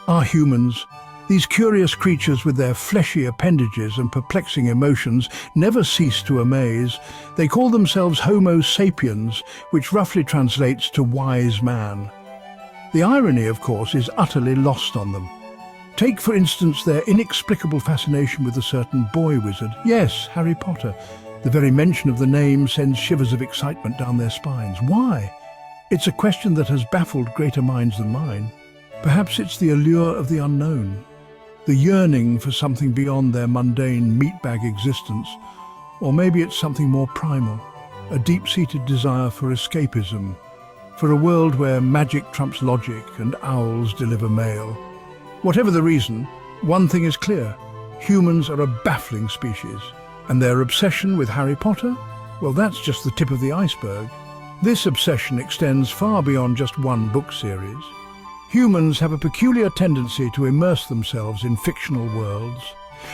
Are humans, these curious creatures with their fleshy appendages and perplexing emotions, never cease to amaze. They call themselves Homo sapiens, which roughly translates to wise man. The irony, of course, is utterly lost on them. Take, for instance, their inexplicable fascination with a certain boy wizard. Yes, Harry Potter. The very mention of the name sends shivers of excitement down their spines. Why? It's a question that has baffled greater minds than mine. Perhaps it's the allure of the unknown, the yearning for something beyond their mundane meatbag existence, or maybe it's something more primal, a deep-seated desire for escapism, for a world where magic trumps logic and owls deliver mail. Whatever the reason, one thing is clear: humans are a baffling species. And their obsession with Harry Potter? Well, that's just the tip of the iceberg. This obsession extends far beyond just one book series. Humans have a peculiar tendency to immerse themselves in fictional worlds.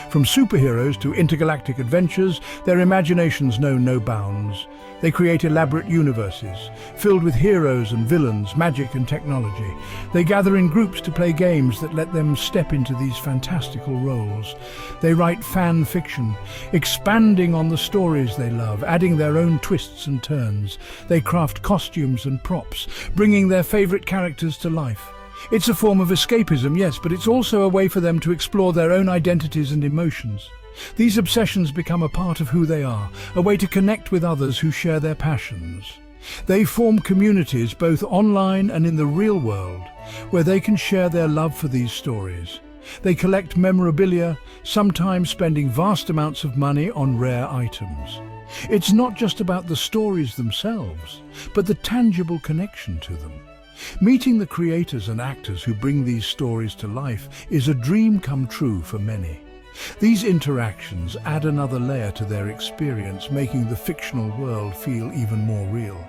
From superheroes to intergalactic adventures, their imaginations know no bounds. They create elaborate universes, filled with heroes and villains, magic and technology. They gather in groups to play games that let them step into these fantastical roles. They write fan fiction, expanding on the stories they love, adding their own twists and turns. They craft costumes and props, bringing their favorite characters to life. It's a form of escapism, yes, but it's also a way for them to explore their own identities and emotions. These obsessions become a part of who they are, a way to connect with others who share their passions. They form communities both online and in the real world, where they can share their love for these stories. They collect memorabilia, sometimes spending vast amounts of money on rare items. It's not just about the stories themselves, but the tangible connection to them. Meeting the creators and actors who bring these stories to life is a dream come true for many. These interactions add another layer to their experience, making the fictional world feel even more real.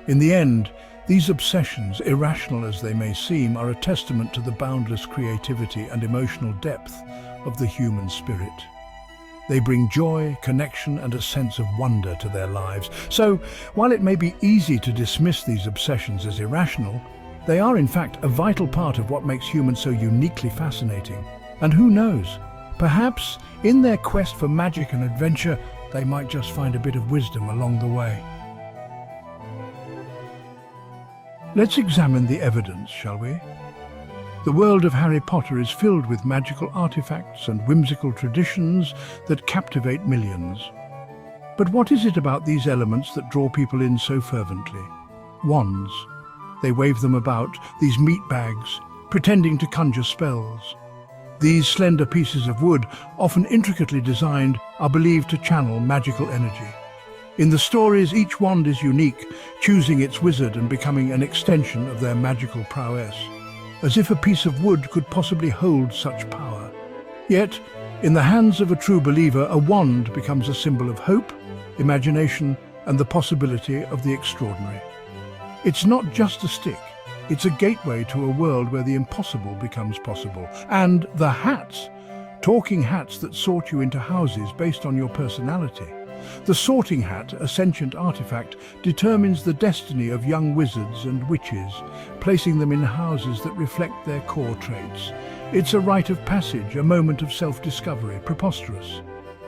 In the end, these obsessions, irrational as they may seem, are a testament to the boundless creativity and emotional depth of the human spirit. They bring joy, connection, and a sense of wonder to their lives. So, while it may be easy to dismiss these obsessions as irrational, they are in fact a vital part of what makes humans so uniquely fascinating. And who knows, perhaps in their quest for magic and adventure, they might just find a bit of wisdom along the way. Let's examine the evidence, shall we? The world of Harry Potter is filled with magical artifacts and whimsical traditions that captivate millions. But what is it about these elements that draw people in so fervently? Wands. They wave them about, these meatbags, pretending to conjure spells. These slender pieces of wood, often intricately designed, are believed to channel magical energy. In the stories, each wand is unique, choosing its wizard and becoming an extension of their magical prowess, as if a piece of wood could possibly hold such power. Yet, in the hands of a true believer, a wand becomes a symbol of hope, imagination, and the possibility of the extraordinary. It's not just a stick, it's a gateway to a world where the impossible becomes possible. And the hats, talking hats that sort you into houses based on your personality. The sorting hat, a sentient artifact, determines the destiny of young wizards and witches, placing them in houses that reflect their core traits. It's a rite of passage, a moment of self-discovery, preposterous.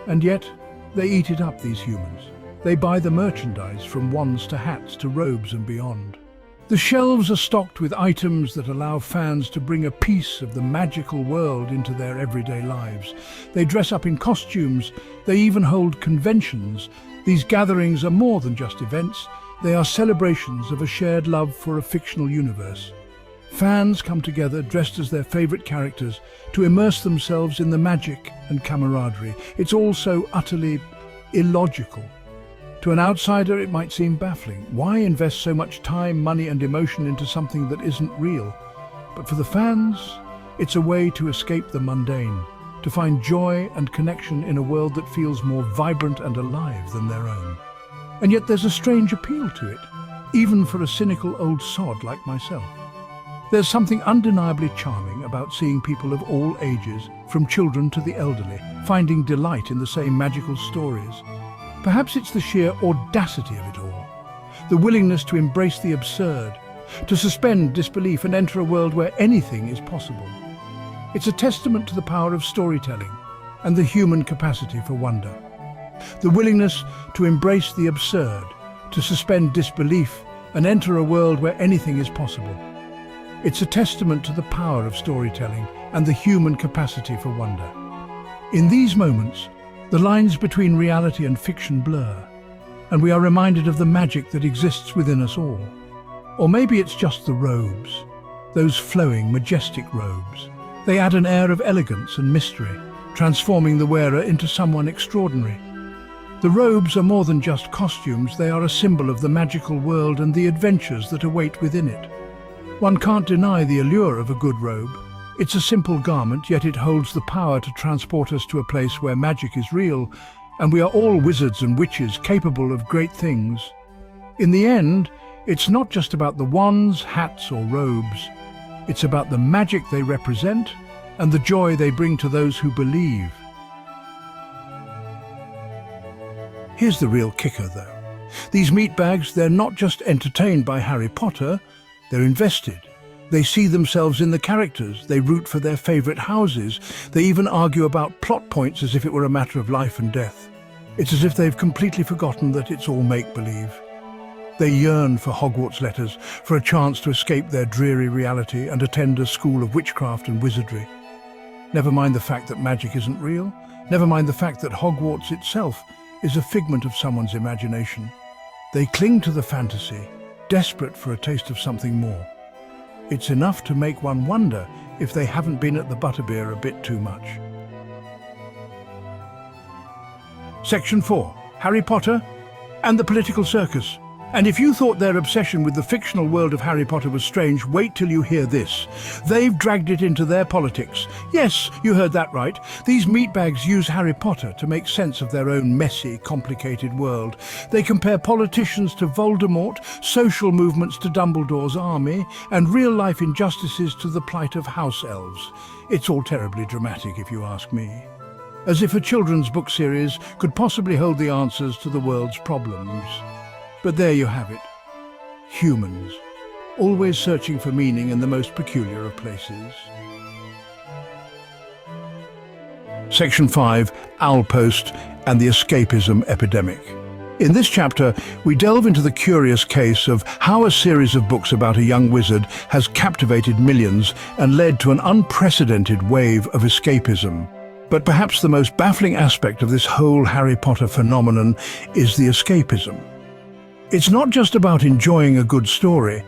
And yet, they eat it up, these humans. They buy the merchandise, from wands to hats to robes and beyond. The shelves are stocked with items that allow fans to bring a piece of the magical world into their everyday lives. They dress up in costumes, they even hold conventions. These gatherings are more than just events, they are celebrations of a shared love for a fictional universe. Fans come together dressed as their favorite characters to immerse themselves in the magic and camaraderie. It's all so utterly illogical. To an outsider, it might seem baffling. Why invest so much time, money, and emotion into something that isn't real? But for the fans, it's a way to escape the mundane, to find joy and connection in a world that feels more vibrant and alive than their own. And yet there's a strange appeal to it, even for a cynical old sod like myself. There's something undeniably charming about seeing people of all ages, from children to the elderly, finding delight in the same magical stories. Perhaps it's the sheer audacity of it all, the willingness to embrace the absurd, to suspend disbelief and enter a world where anything is possible. It's a testament to the power of storytelling and the human capacity for wonder. The willingness to embrace the absurd, to suspend disbelief and enter a world where anything is possible. It's a testament to the power of storytelling and the human capacity for wonder. In these moments, the lines between reality and fiction blur, and we are reminded of the magic that exists within us all. Or maybe it's just the robes, those flowing, majestic robes. They add an air of elegance and mystery, transforming the wearer into someone extraordinary. The robes are more than just costumes, they are a symbol of the magical world and the adventures that await within it. One can't deny the allure of a good robe. It's a simple garment, yet it holds the power to transport us to a place where magic is real, and we are all wizards and witches capable of great things. In the end, it's not just about the wands, hats or robes. It's about the magic they represent and the joy they bring to those who believe. Here's the real kicker, though. These meatbags, they're not just entertained by Harry Potter, they're invested. They see themselves in the characters, they root for their favourite houses, they even argue about plot points as if it were a matter of life and death. It's as if they've completely forgotten that it's all make-believe. They yearn for Hogwarts letters, for a chance to escape their dreary reality and attend a school of witchcraft and wizardry. Never mind the fact that magic isn't real, never mind the fact that Hogwarts itself is a figment of someone's imagination. They cling to the fantasy, desperate for a taste of something more. It's enough to make one wonder if they haven't been at the butterbeer a bit too much. Section 4. Harry Potter and the political circus. And if you thought their obsession with the fictional world of Harry Potter was strange, wait till you hear this. They've dragged it into their politics. Yes, you heard that right. These meatbags use Harry Potter to make sense of their own messy, complicated world. They compare politicians to Voldemort, social movements to Dumbledore's army, and real-life injustices to the plight of house elves. It's all terribly dramatic, if you ask me. As if a children's book series could possibly hold the answers to the world's problems. But there you have it. Humans, always searching for meaning in the most peculiar of places. Section 5. Owlpost and the escapism epidemic. In this chapter, we delve into the curious case of how a series of books about a young wizard has captivated millions and led to an unprecedented wave of escapism. But perhaps the most baffling aspect of this whole Harry Potter phenomenon is the escapism. It's not just about enjoying a good story,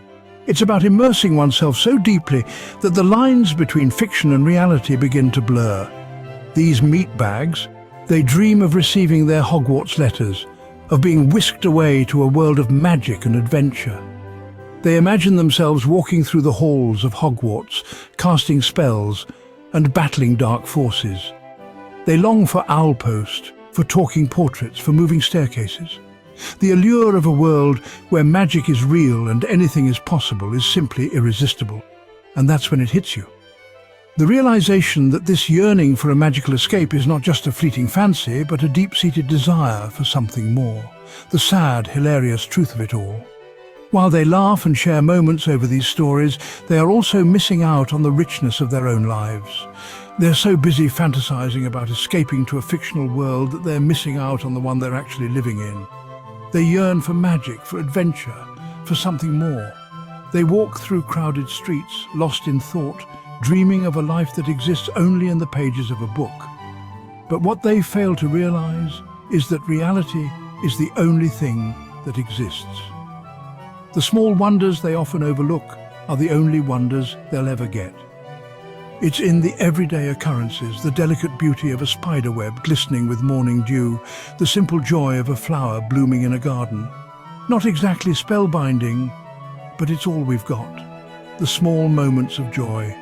it's about immersing oneself so deeply that the lines between fiction and reality begin to blur. These meatbags, they dream of receiving their Hogwarts letters, of being whisked away to a world of magic and adventure. They imagine themselves walking through the halls of Hogwarts, casting spells and battling dark forces. They long for Owlpost, for talking portraits, for moving staircases. The allure of a world where magic is real and anything is possible is simply irresistible. And that's when it hits you. The realization that this yearning for a magical escape is not just a fleeting fancy, but a deep-seated desire for something more. The sad, hilarious truth of it all. While they laugh and share moments over these stories, they are also missing out on the richness of their own lives. They're so busy fantasizing about escaping to a fictional world that they're missing out on the one they're actually living in. They yearn for magic, for adventure, for something more. They walk through crowded streets, lost in thought, dreaming of a life that exists only in the pages of a book. But what they fail to realize is that reality is the only thing that exists. The small wonders they often overlook are the only wonders they'll ever get. It's in the everyday occurrences, the delicate beauty of a spider web glistening with morning dew, the simple joy of a flower blooming in a garden. Not exactly spellbinding, but it's all we've got. The small moments of joy,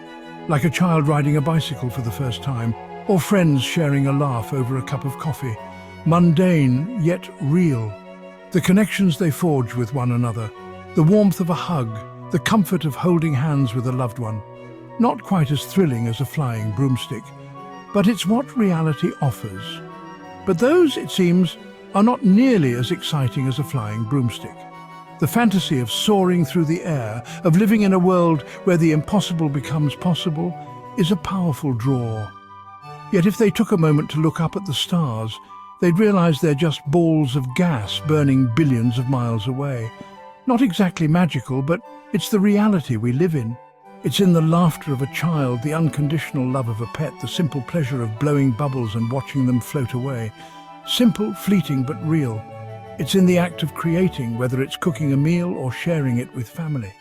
like a child riding a bicycle for the first time, or friends sharing a laugh over a cup of coffee. Mundane, yet real. The connections they forge with one another, the warmth of a hug, the comfort of holding hands with a loved one. Not quite as thrilling as a flying broomstick, but it's what reality offers. But those, it seems, are not nearly as exciting as a flying broomstick. The fantasy of soaring through the air, of living in a world where the impossible becomes possible, is a powerful draw. Yet if they took a moment to look up at the stars, they'd realize they're just balls of gas burning billions of miles away. Not exactly magical, but it's the reality we live in. It's in the laughter of a child, the unconditional love of a pet, the simple pleasure of blowing bubbles and watching them float away. Simple, fleeting, but real. It's in the act of creating, whether it's cooking a meal or sharing it with family.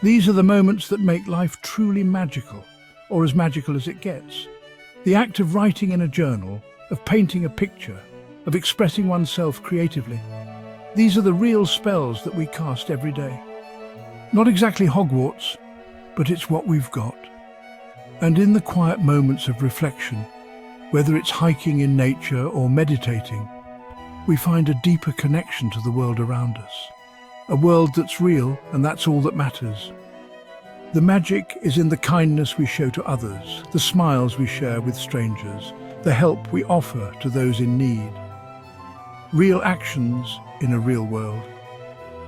These are the moments that make life truly magical, or as magical as it gets. The act of writing in a journal, of painting a picture, of expressing oneself creatively. These are the real spells that we cast every day. Not exactly Hogwarts, but it's what we've got. And in the quiet moments of reflection, whether it's hiking in nature or meditating, we find a deeper connection to the world around us. A world that's real, and that's all that matters. The magic is in the kindness we show to others, the smiles we share with strangers, the help we offer to those in need. Real actions in a real world.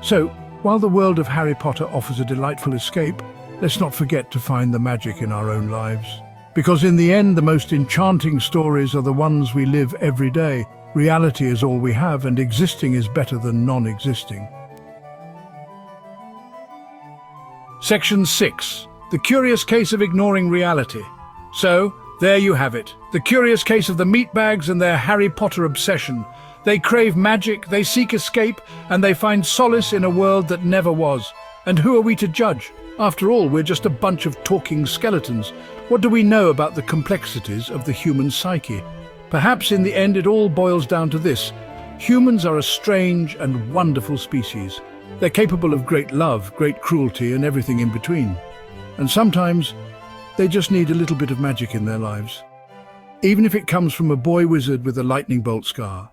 So, while the world of Harry Potter offers a delightful escape, let's not forget to find the magic in our own lives. Because in the end, the most enchanting stories are the ones we live every day. Reality is all we have, and existing is better than non-existing. Section 6. The curious case of ignoring reality. So, there you have it. The curious case of the MeatBags and their Harry Potter obsession. They crave magic, they seek escape, and they find solace in a world that never was. And who are we to judge? After all, we're just a bunch of talking skeletons. What do we know about the complexities of the human psyche? Perhaps in the end it all boils down to this. Humans are a strange and wonderful species. They're capable of great love, great cruelty, and everything in between. And sometimes they just need a little bit of magic in their lives. Even if it comes from a boy wizard with a lightning bolt scar.